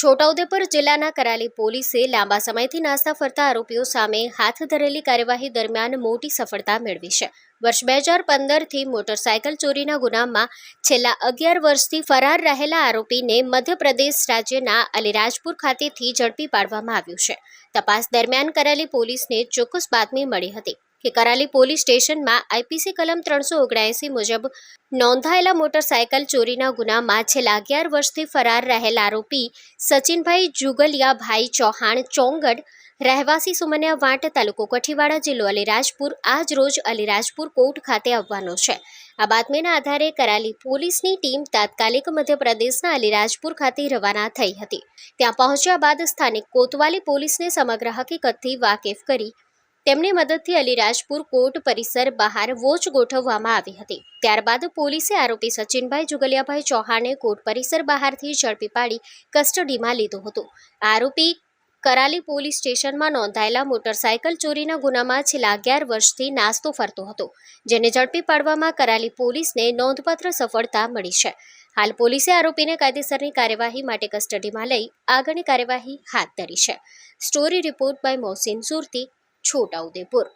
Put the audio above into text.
છોટાઉદેપુર જિલ્લાના કરાલી પોલીસે લાંબા સમયથી નાસ્તા ફરતા આરોપીઓ સામે હાથ ધરેલી કાર્યવાહી દરમિયાન મોટી સફળતા મેળવી છે. વર્ષ 2015થી મોટરસાયકલ ચોરીના ગુનામાં છેલ્લા 11 વર્ષથી ફરાર રહેલા આરોપીને મધ્યપ્રદેશ રાજ્યના અલીરાજપુર ખાતેથી ઝડપી પાડવામાં આવ્યું છે. તપાસ દરમિયાન કરાલી પોલીસને ચોક્કસ બાતમી મળી હતી કે કરાલી પોલીસ સ્ટેશનમાં આઈપીસી કલમ 379 મુજબ નોંધાયેલા મોટરસાયકલ ચોરીના ગુનામાં છેલ્લા 11 વર્ષથી ફરાર રહેલા આરોપી સચિનભાઈ જુગલિયાભાઈ ચૌહાણ ચોંગડ રહેવાસી સુમન્યા વાંટ તાલુકો કઠીવાડા જિલ્લો અલીરાજપુર આજ રોજ અલીરાજપુર કોર્ટ ખાતે આવવાનો છે. આ બાતમીના આધારે કરાલી પોલીસની ટીમ તાત્કાલિક મધ્યપ્રદેશના અલીરાજપુર ખાતે રવાના થઈ હતી. ત્યાં પહોંચ્યા બાદ સ્થાનિક કોતવાલી પોલીસને સમગ્ર હકીકતથી વાકેફ કરી તેમની મદદથી અલીરાજપુર કોર્ટ પરિસર બહાર વોચ ગોઠવવામાં આવી હતી. ત્યારબાદ પોલીસે આરોપી સચિનભાઈ જુગલિયાભાઈ ચૌહાણને કોર્ટ પરિસર બહારથી ઝડપી પાડી કસ્ટડીમાં લીધો હતો. આરોપી કરાલી પોલીસ સ્ટેશનમાં નોંધાયેલા મોટરસાયકલ ચોરીના ગુનામાં છેલ્લા 11 વર્ષથી નાસ્તો ફરતો હતો, જેને ઝડપી પાડવામાં કરાલી પોલીસને નોંધપાત્ર સફળતા મળી છે. હાલ પોલીસે આરોપીને કાયદેસરની કાર્યવાહી માટે કસ્ટડીમાં લઈ આગળની કાર્યવાહી હાથ ધરી છે. Story report by Mohsin Surti, Chhota Udepur.